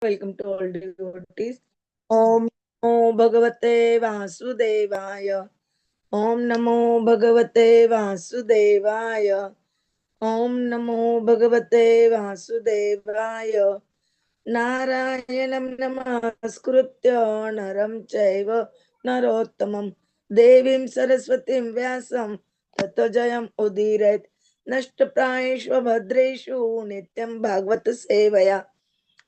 Welcome to all devotees. Om Namo Bhagavate Vasudevaya. Om Namo Bhagavate Vasudevaya. Om Namo Bhagavate Vasudevaya. Narayanam Namaskritya Naram Chaiva Narottamam Devim Saraswatim Vyasam Tato Jayam Udiret Nashtaprayeshva Bhadreshu Nityam Bhagavata Sevaya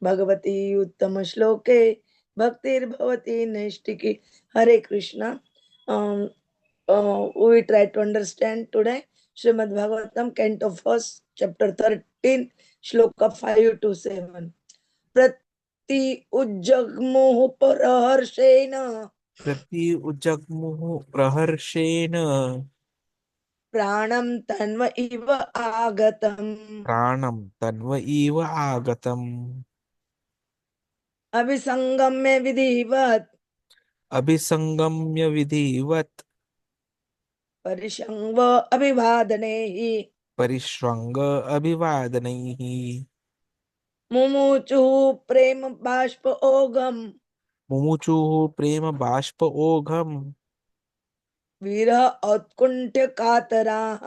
Bhagwati उत्तम श्लोके भक्तिर्भवती नैष्टिकी. Hare Krishna. We try to understand today Srimad Bhagavatam, Canto 1, Chapter 13, Shloka 5 to 7. Prati ujjagmuh parharshena प्रति उजग्मुः प्रहर्षेण pranam tanva iva agatam प्राणं तन्व इव आगतम् abhisangamya vidhivat अभिसंगम्य विधिवत् parishangva abhivadanehi परिश्रृंग अभिवादनैः मुमुचु प्रेम बाष्प ओगम मुमुचुः प्रेम बाष्प ओघम् विरह औत्कुंठ्य कातराः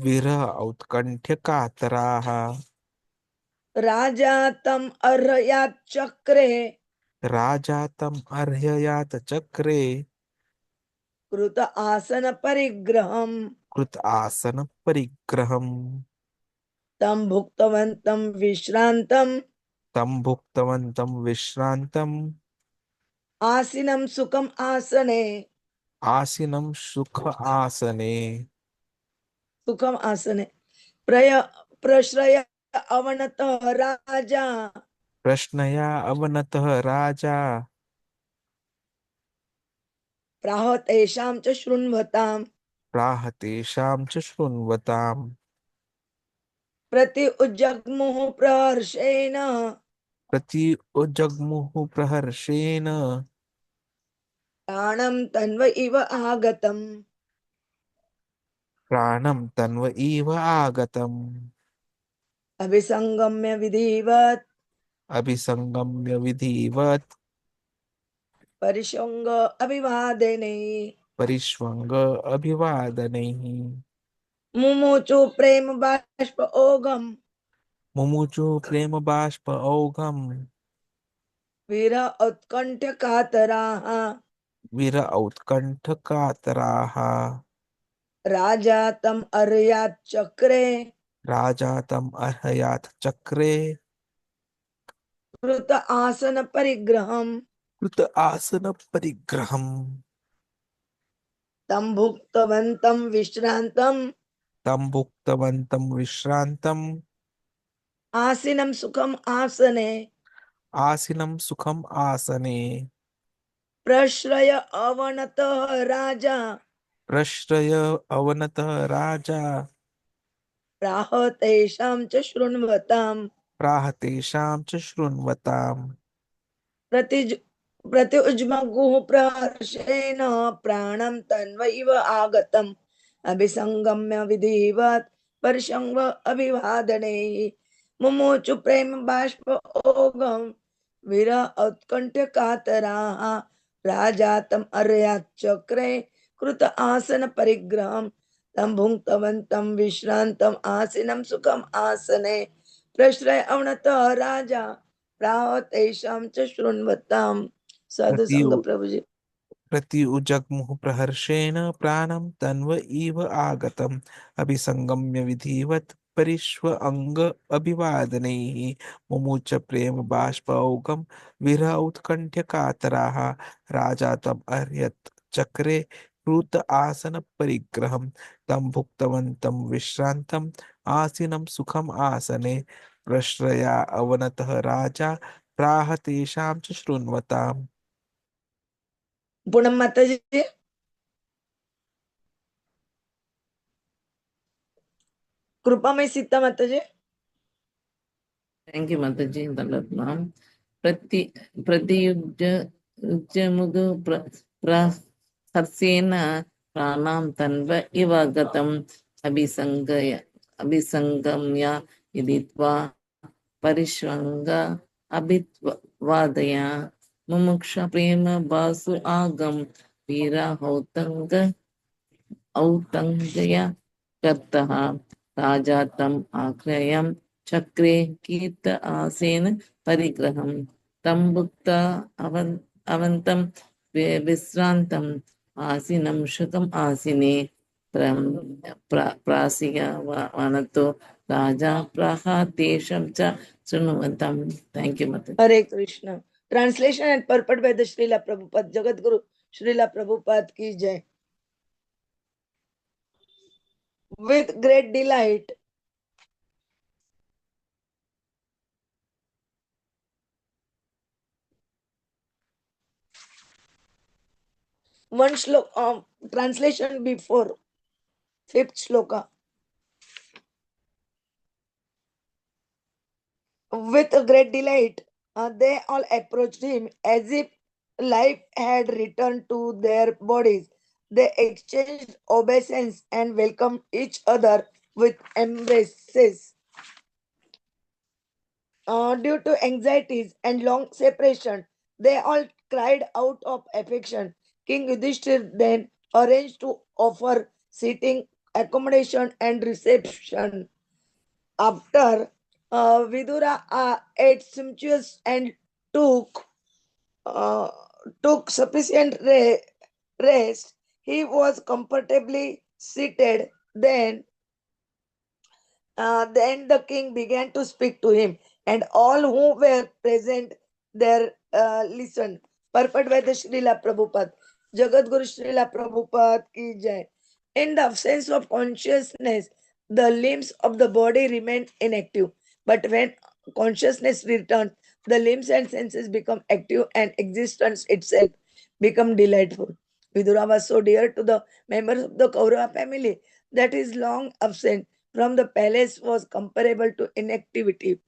विरह औत्कण्ठ्य कातराः राजा तम अर्हयात् चक्रे राजा तम् अर्हयात् चक्रे कृत आसन परिग्रहम कृत आसन परिग्रहम् तम भुक्तवन्तं विश्रांतम तं भुक्तवन्तं विश्रान्तं आसीनं सुखम आसने. आसीनं सुख आसने सुखम आसने प्रय प्रश्रय अवनत राजा प्रश्नया अवनतः राजा प्राह तेषां च शृण्वताम् प्राह तेषां च शृण्वताम् प्रति उज्जग्मुः प्रहर्षेण प्रति उजग्मुः प्रहर्षेण प्राणं तन्व इव आगतम् प्राणं तन्व इव आगतम् अभिसंगम्य विधिवत् अभिसंगम्य विधिवत् परिशंग अभिवादने परिष्वङ्ग अभिवादनैः मुमुचु प्रेम बाष्प ओगम मुमुचु प्रेम बाष्प औघम् वीर उत्कंठ कातराः वीर औत्कण्ठ कातराः राजा तम अर्यात् चक्रे राजा तम् अर्हयात् चक्रे कृत आसन परिग्रहम् कृत आसन परिग्रहम् तम भुक्तवन्तं विश्रांतं तं भुक्तवन्तं विश्रान्तं आसीनं सुखम आसने आसीनं सुखम आसने प्रश्रय अवनतः राजा प्रश्रय अवनतः राजा प्राह तेषां च शृण्वताम् प्राह तेषां च शृण्वताम् प्रति प्रत्युज्मगुः प्रहर्षेण प्राणं तन्वैव आगतम् अभिसंगम्य विधिवत् परशंव अभिवादने मुमुचु प्रेम बाष्प ओगम विरह उत्कंठ कातराः राजा तम अर्यात् चक्रे कृत आसन परिग्रहम् तम भुक्तवन्तं विश्रांतं आसीनं सुखम आसने प्रश्रय अवनतः राजा प्राह तेषां च शृण्वताम्. साधु प्रति संग प्रभु जी. प्रति उजग्मुः प्रहर्षेण प्राणं तन्व इव आगतम् अभिसंगम्य विधिवत् परिष्व अंग अभिवादनैः मुमुच प्रेम बाष्पौघं विरह उत्कण्ठ्य कातराः राजा तम् अर्हत् चक्रे कृत आसन परिग्रहं तं भुक्तवन्तं विश्रान्तं आसीनं सुखम आसने प्रश्रया अवनतः राजा प्राह तेषां च शृण्वताम् पूनम माता जी, कृपा में सीता माता जी. थैंक यू माता जी. दंडवत प्रति प्रतियुज उज्जमुगु प्रहर्षेण प्राणां तन्व इव गतम् अभिसंगम्य विदित्वा परिष्वङ्ग वादया मुमुक्षा प्रेम बासु आगम वीरा हौतंग औतंगया कर्तः राजा तम आक्रयम चक्रे कीर्त आसेन परिग्रहम तम भुक्त अवंतम विश्रांतम आसीनम शुकम आसीने प्रासिया वनतो राजा प्रहातेशम च शृण्वन्तम. Thank you, Mother. Hare Krishna. Translation and purport by the Srila Prabhupada, Jagat Guru Srila Prabhupada ki jai. With great delight, one shloka, translation before, 5th shloka. With a great delight, they all approached him as if life had returned to their bodies. They exchanged obeisance and welcomed each other with embraces. Due to anxieties and long separation, they all cried out of affection. King Yudhiṣṭhira then arranged to offer seating, accommodation, and reception. After Vidura ate sumptuous and took uh, took sufficient rest, he was comfortably seated. Then the king began to speak to him, and all who were present there listened. Purport by the Srila Prabhupada. Jagat Guru Srila Prabhupada ki jai. In the absence of consciousness, the limbs of the body remain inactive. But when consciousness returns, the limbs and senses become active and existence itself become delightful. Vidura was so dear to the members of the Kaurava family that his long absence from the palace was comparable to inactivity.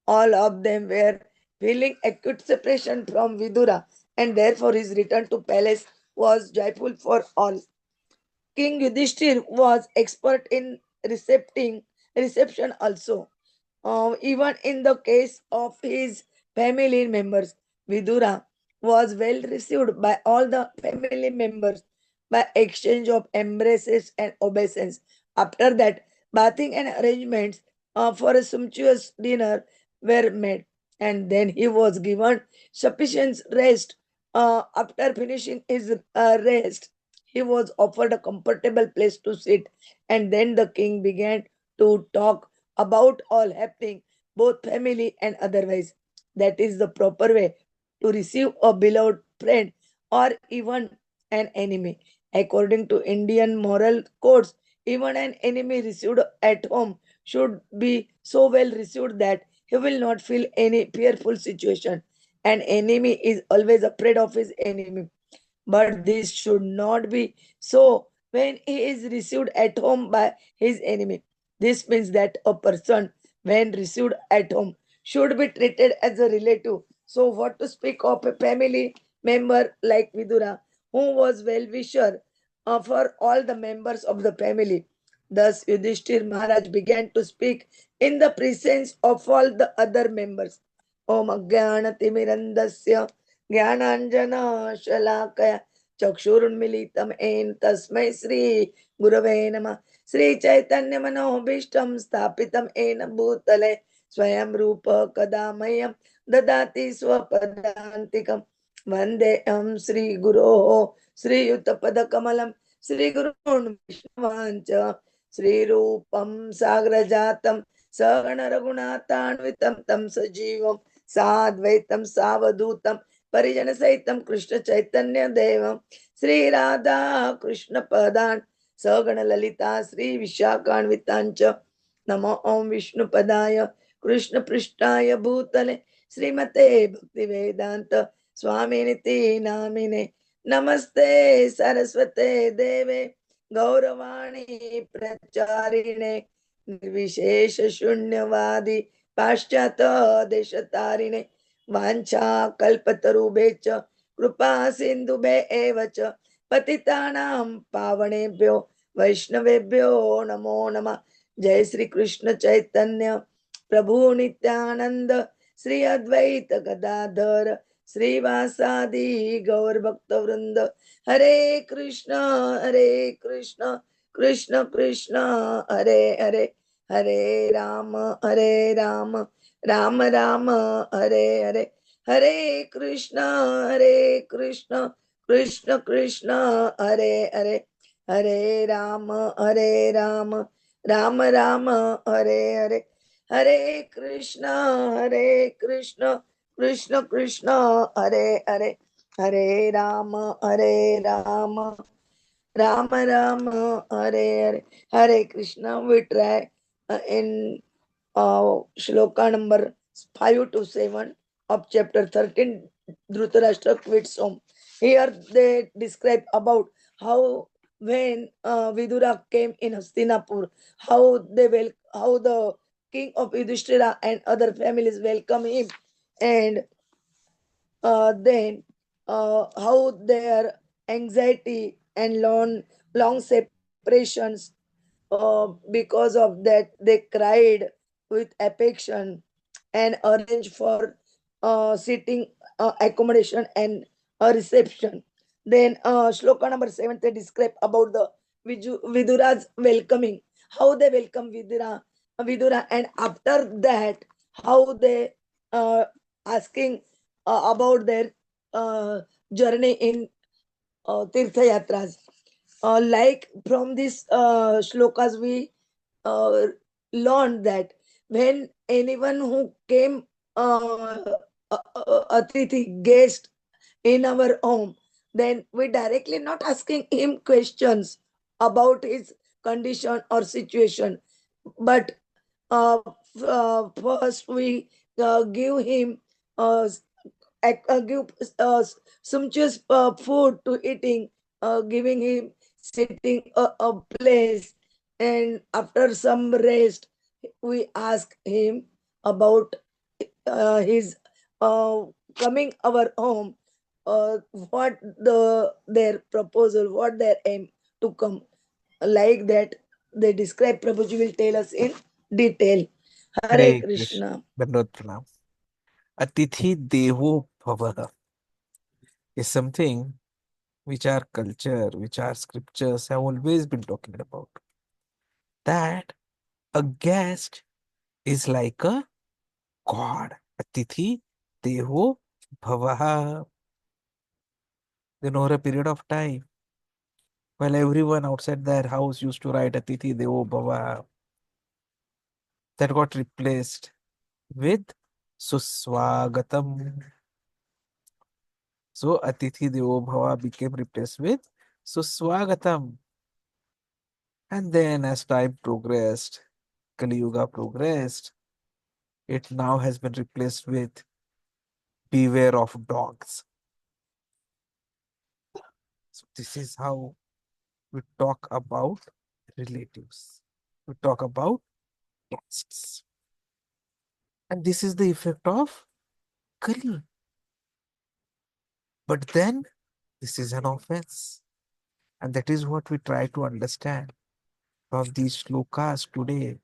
All of them were feeling acute separation from Vidura, and therefore his return to palace was joyful for all. King Yudhiṣṭhira was expert in reception also. Even in the case of his family members, Vidura was well received by all the family members by exchange of embraces and obeisance. After that, bathing and arrangements for a sumptuous dinner were made, and then he was given sufficient rest. After finishing his rest, he was offered a comfortable place to sit, and then the king began to talk about all happening, both family and otherwise. That is the proper way to receive a beloved friend or even an enemy. According to Indian moral codes, even an enemy received at home should be so well received that he will not feel any fearful situation. An enemy is always afraid of his enemy. But this should not be so when he is received at home by his enemy. This means that a person, when received at home, should be treated as a relative. So, what to speak of a family member like Vidura, who was well wisher for all the members of the family. Thus, Yudhishthir Maharaj began to speak in the presence of all the other members. Om Agyanatimirandasya Jnananjana Shalakaya Chakshurunmilitam En Tasmai Sri Gurave Namah. Sri Chaitanya Manobishtam Sthapitam Ena Bhutale Swayam Rupa Kadamayam Dadati Swapadantikam Vandeham Sri Guru Sri Yuttapada Kamalam Sri Gurun Vishnuvancha Sri Rupam Sagrajatam Sagana Raghunathanvitam Tam Sajivam Sadvaitam Savadutam Parijana Saitam Krishna Chaitanya Devam Sri Radha Krishna Padan Sagana Lalita Sri Vishakhanvitancha Namo Om Vishnu Padaya Krishna Prishtaya Bhutale Srimate Bhakti Vedanta Swami Niti Namine Namaste Saraswate Deve Gauravani Pracharine Nirvishesha Shunyavadi Pashyata Deshatarine Vancha Kalpatarubecha Krupa Sindhube Evacha Patitanam Pavanebhyo Vaishnavebhyo Namo Nama Jai Sri Krishna Chaitanya Prabhu Nityananda Shri Advaita Gadadhar Srivasadi Gaur Bhakta Vrinda. Hare Krishna, Krishna Krishna, Hare Hare, Hare Rama, Rama Rama, Hare Hare, Hare Krishna, Krishna Krishna, Hare Hare, Hare Rama, Rama Rama, Hare Hare, Hare Krishna, Krishna Krishna, Hare Hare, Hare Rama, Rama Rama, Hare Hare, Hare Krishna. We try in shloka number 5 to 7 of chapter 13, Dhritarashtra quits home. Here they describe about how when Vidura came in Hastinapur, how the king of Yudhiṣṭhira and other families welcome him, and then how their anxiety and long separations, because of that they cried with affection and arranged for sitting accommodation and a reception. Then shloka number 7 they describe about the Vidura's welcoming, how they welcome Vidura, and after that how they asking about their journey in Tirtha Yatras. Like from this shlokas, we uh, learned that when anyone who came Atithi guest in our home, then we directly not asking him questions about his condition or situation, but first we give him uh, give sumptuous food to eating, giving him sitting a place, and after some rest, we ask him about his uh, coming our home, what their proposal, what their aim to come. Like that, they describe. Prabhuji will tell us in detail. Hare Hare Krishna. Krishna. Dandavad Pranam. Atithi Devo Bhava is something which our culture, which our scriptures have always been talking about. That a guest is like a god. Atithi Devo Bhava. Then over a period of time, while everyone outside their house used to write Atithi Devo Bhava, that got replaced with Suswagatam. So Atithi Devo Bhava became replaced with Suswagatam. And then as time progressed, Kali Yuga progressed, it now has been replaced with beware of dogs. So this is how we talk about relatives. We talk about guests. And this is the effect of Kali. But then this is an offense. And that is what we try to understand from these shlokas today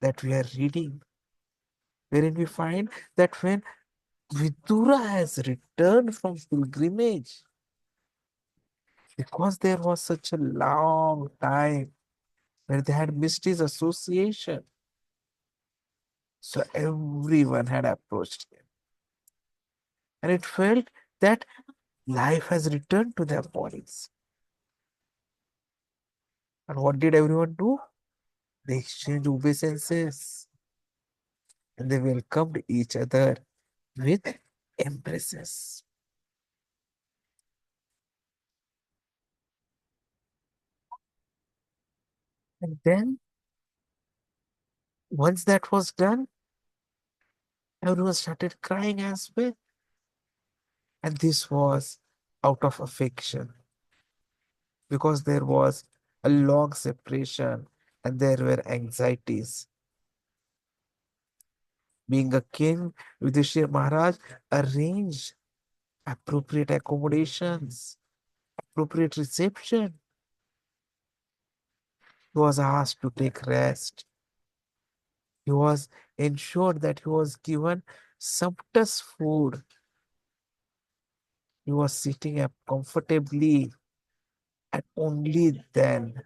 that we are reading, wherein we find that when Vidura has returned from pilgrimage, because there was such a long time where they had missed his association, so everyone had approached him. And it felt that life has returned to their bodies. And what did everyone do? They exchanged obeisances and they welcomed each other with embraces. And then, once that was done, everyone started crying as well. And this was out of affection because there was a long separation and there were anxieties. Being a king, Yudhiṣṭhira Maharaj arranged appropriate accommodations, appropriate reception. He was asked to take rest. He was ensured that he was given sumptuous food. He was sitting up comfortably, and only then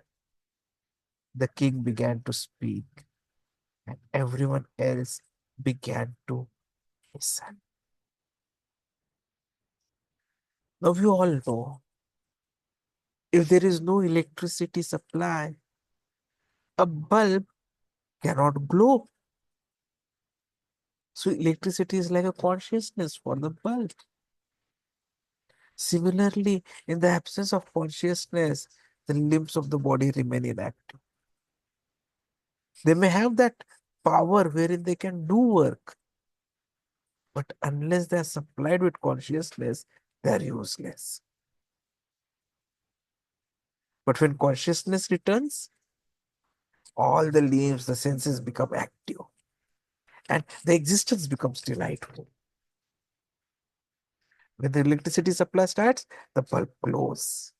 the king began to speak, and everyone else began to listen. Now we all know if there is no electricity supply, a bulb cannot glow. So electricity is like a consciousness for the bulb. Similarly, in the absence of consciousness, the limbs of the body remain inactive. They may have that power wherein they can do work, but unless they are supplied with consciousness, they are useless. But when consciousness returns, all the limbs, the senses become active, and the existence becomes delightful. When the electricity supply starts, the bulb glows.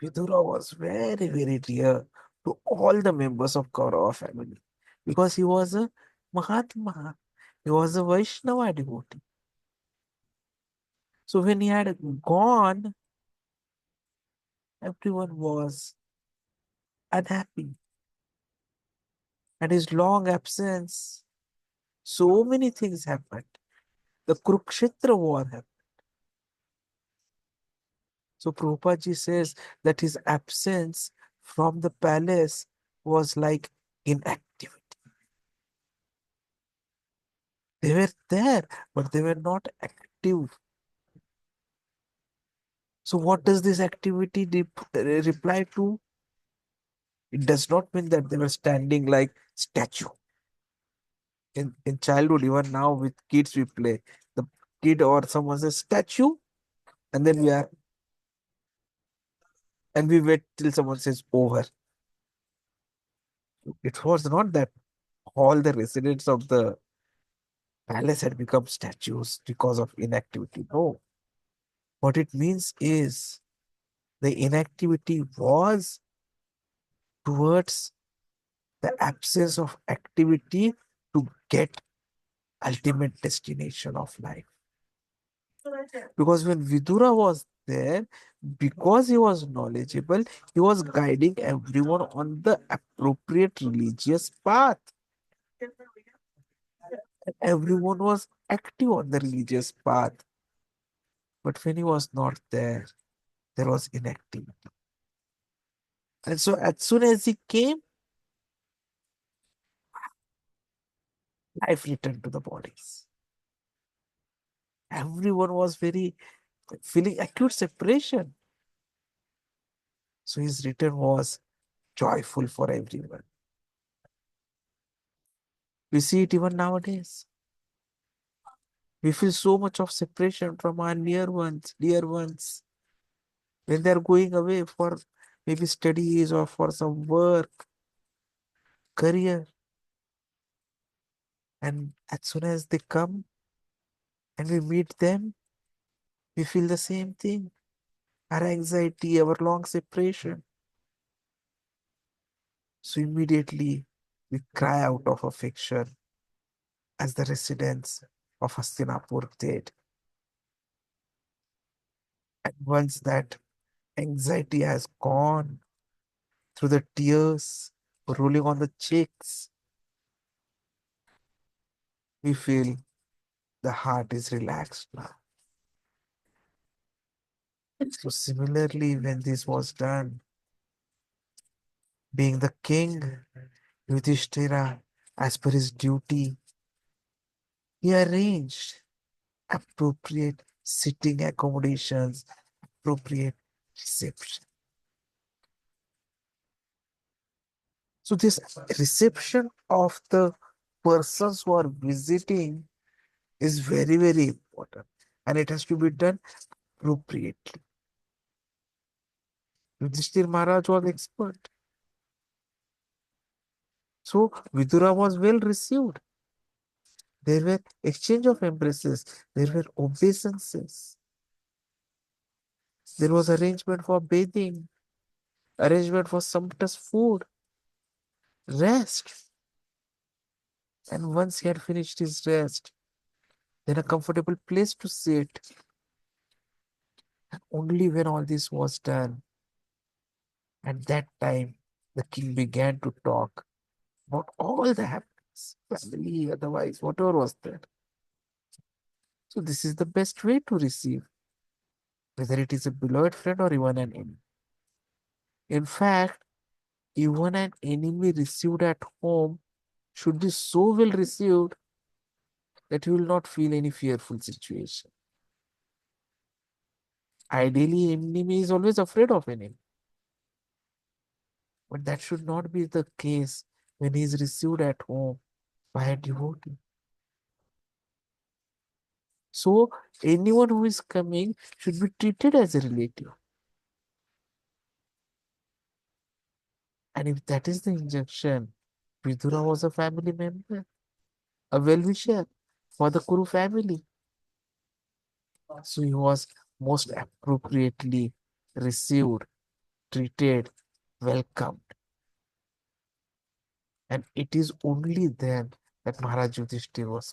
Vidura was very, very dear to all the members of Kaurava family because he was a Mahatma. He was a Vaishnava devotee. So when he had gone, everyone was unhappy. And his long absence, so many things happened. The Kurukshetra war happened. So Prabhupada ji says that his absence from the palace was like inactivity. They were there, but they were not active. So what does this activity reply to? It does not mean that they were standing like statue. In childhood, even now with kids we play. The kid or someone says statue, and then we wait till someone says over. It was not that all the residents of the palace had become statues because of inactivity. No. What it means is the inactivity was towards the absence of activity to get ultimate destination of life. Because when Vidura was there, because he was knowledgeable, he was guiding everyone on the appropriate religious path. And everyone was active on the religious path. But when he was not there, there was inactivity. And so as soon as he came, life returned to the bodies. Everyone was very feeling acute separation. So his return was joyful for everyone. We see it even nowadays. We feel so much of separation from our near ones, dear ones, when they're going away for maybe studies or for some work, career. And as soon as they come and we meet them, we feel the same thing. Our anxiety, our long separation. So immediately we cry out of affection as the residents of Hastinapur did. And once that anxiety has gone through the tears rolling on the cheeks, we feel the heart is relaxed now. So similarly, when this was done, being the king, Yudhiṣṭhira, as per his duty, he arranged appropriate sitting accommodations, appropriate reception. So this reception of the persons who are visiting is very, very important, and it has to be done appropriately. Yudhishthir Maharaj was expert. So Vidura was well received. There were exchange of embraces. There were obeisances. There was arrangement for bathing, arrangement for sumptuous food, rest. And once he had finished his rest, then a comfortable place to sit. And only when all this was done, at that time, the king began to talk about all the happiness, family, otherwise, whatever was there. So this is the best way to receive, whether it is a beloved friend or even an enemy. In fact, even an enemy received at home should be so well received that you will not feel any fearful situation. Ideally, enemy is always afraid of enemy. But that should not be the case when he is received at home by a devotee. So anyone who is coming should be treated as a relative. And if that is the injunction, Vidura was a family member, a well-wisher for the Kuru family. So he was most appropriately received, treated, welcomed. And it is only then that Maharaj Yudhiṣṭhira was.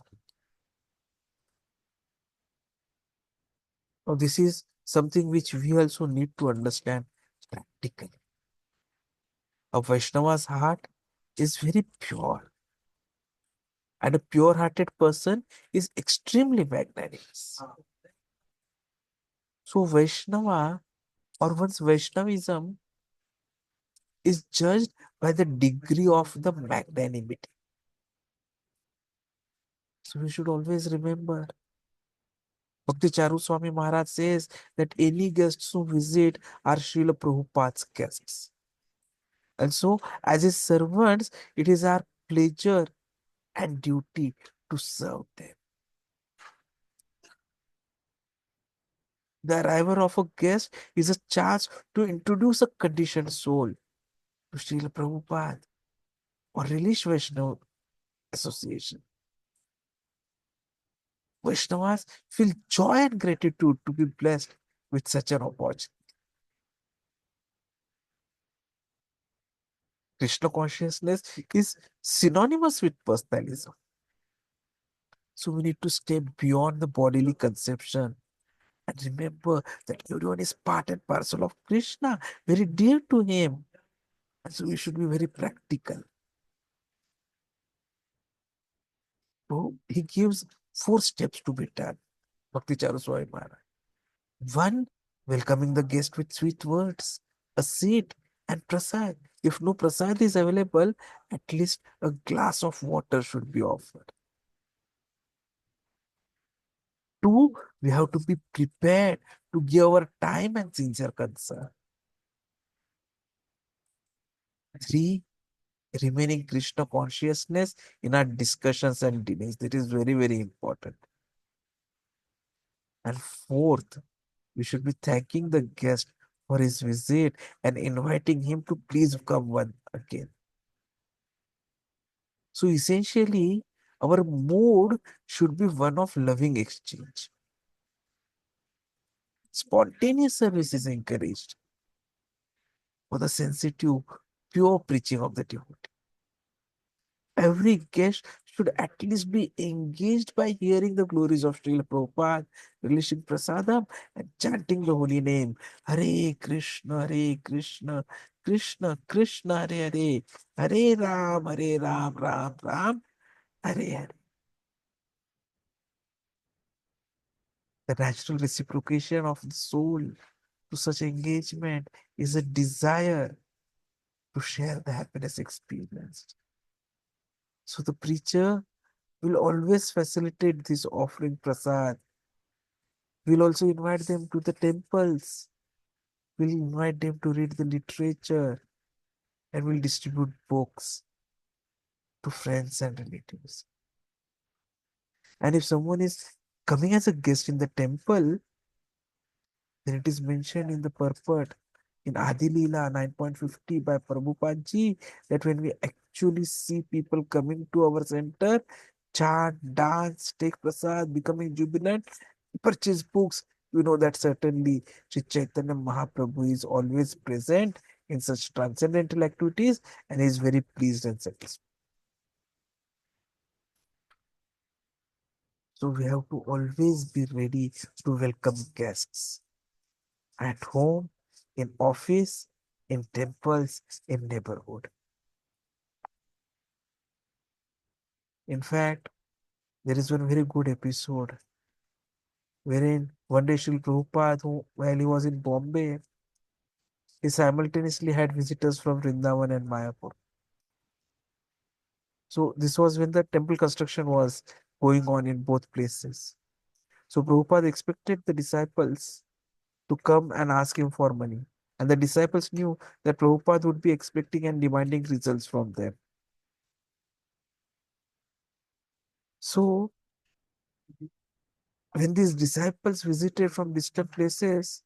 Now, this is something which we also need to understand practically. A Vaishnava's heart is very pure, and a pure-hearted person is extremely magnanimous. So, Vaishnava or one's Vaishnavism is judged by the degree of the magnanimity. So, we should always remember. Bhakti Charu Swami Maharaj says that any guests who visit are Srila Prabhupada's guests. And so, as his servants, it is our pleasure and duty to serve them. The arrival of a guest is a chance to introduce a conditioned soul to Srila Prabhupada or relish Vaishnava association. Vaishnavas feel joy and gratitude to be blessed with such an opportunity. Krishna consciousness is synonymous with personalism. So we need to stay beyond the bodily conception and remember that everyone is part and parcel of Krishna, very dear to him. And so we should be very practical. So he gives 4 steps to be done. Bhakti Charaswami Maharaj. 1, welcoming the guest with sweet words, a seat, and prasad. If no prasad is available, at least a glass of water should be offered. 2, we have to be prepared to give our time and sincere concern. 3, remaining Krishna consciousness in our discussions and dinners. That is very, very important. And 4th, we should be thanking the guest for his visit and inviting him to please come once again. So essentially, our mood should be one of loving exchange. Spontaneous service is encouraged for the sensitive, pure preaching of the devotee. Every guest should at least be engaged by hearing the glories of Srila Prabhupada, relishing prasadam, and chanting the holy name. Hare Krishna, Krishna Krishna, Hare Ram, Ram Ram, Hare Hare. The natural reciprocation of the soul to such engagement is a desire to share the happiness experienced. So the preacher will always facilitate this offering prasad. We'll also invite them to the temples. We'll invite them to read the literature and we'll distribute books to friends and relatives. And if someone is coming as a guest in the temple, then it is mentioned in the purport in Adi Leela 9.50 by Prabhupada Ji that when we actually see people coming to our center, chant, dance, take prasad, becoming jubilant, purchase books, we know that certainly Sri Chaitanya Mahaprabhu is always present in such transcendental activities and is very pleased and satisfied. So we have to always be ready to welcome guests at home, in office, in temples, in neighborhood. In fact, there is one very good episode wherein one day Srila Prabhupada, while he was in Bombay, he simultaneously had visitors from Vrindavan and Mayapur. So this was when the temple construction was going on in both places. So Prabhupada expected the disciples to come and ask him for money. And the disciples knew that Prabhupada would be expecting and demanding results from them. So when these disciples visited from distant places,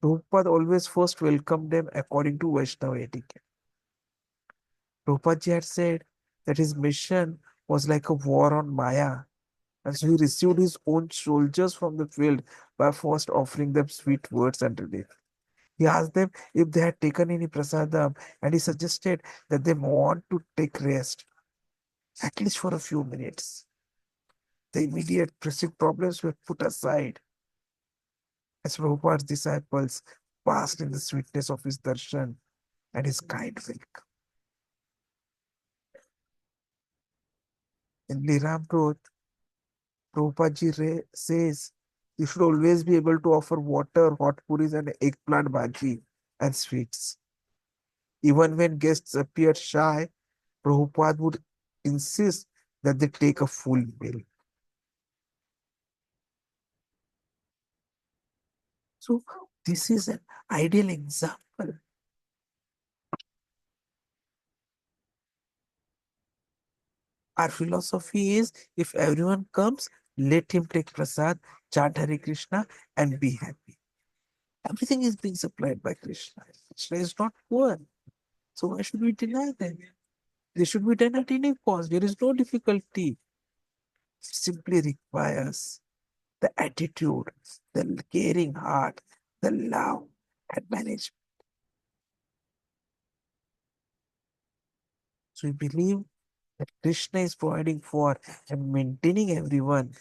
Prabhupada always first welcomed them according to Vaishnava etiquette. Prabhupada had said that his mission was like a war on Maya. And so he received his own soldiers from the field by first offering them sweet words and relief. He asked them if they had taken any prasadam, and he suggested that they want to take rest, at least for a few minutes. The immediate pressing problems were put aside as Prabhupada's disciples basked in the sweetness of his darshan and his kind welcome. In Liramrut, Prabhupada says you should always be able to offer water, hot puris, and eggplant bhaji and sweets. Even when guests appeared shy, Prabhupada would insist that they take a full meal. So, this is an ideal example. Our philosophy is if everyone comes, let him take prasad, chant Hare Krishna, and be happy. Everything is being supplied by Krishna. Krishna is not poor. So, why should we deny them? They should be done at any cost. There is no difficulty. It simply requires the attitude, the caring heart, the love, and management. So we believe that Krishna is providing for and maintaining everyone.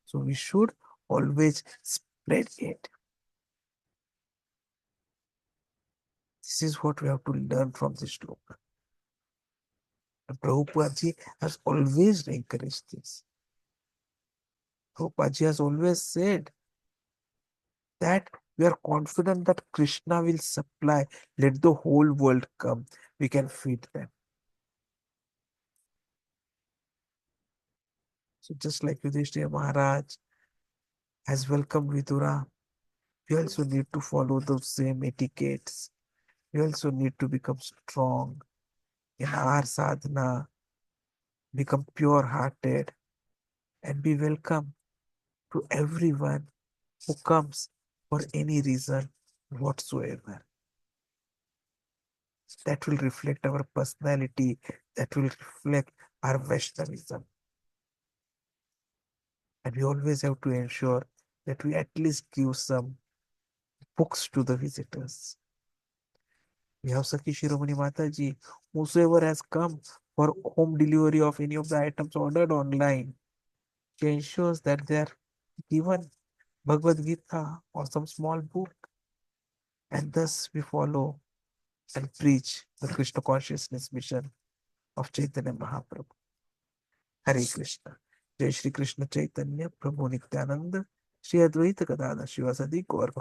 So we should always spread it. This is what we have to learn from this sloka. And Prabhupada ji has always encouraged this. Prabhupada ji has always said that we are confident that Krishna will supply. Let the whole world come. We can feed them. So just like Yudhiṣṭhira Maharaj has welcomed Vidura, we also need to follow those same etiquettes. We also need to become strong in our sadhana, become pure hearted, and be welcome to everyone who comes for any reason whatsoever. That will reflect our personality, that will reflect our Vaishnavism. And we always have to ensure that we at least give some books to the visitors. We have Sakhi Shiromani Mataji, whosoever has come for home delivery of any of the items ordered online, she ensures that they are given Bhagavad Gita or some small book. And thus we follow and preach the Krishna consciousness mission of Chaitanya Mahaprabhu. Hare Krishna. Jai Shri Krishna Chaitanya Prabhu Nityananda Shri Advaita Gadadhar Shivasadi Gaur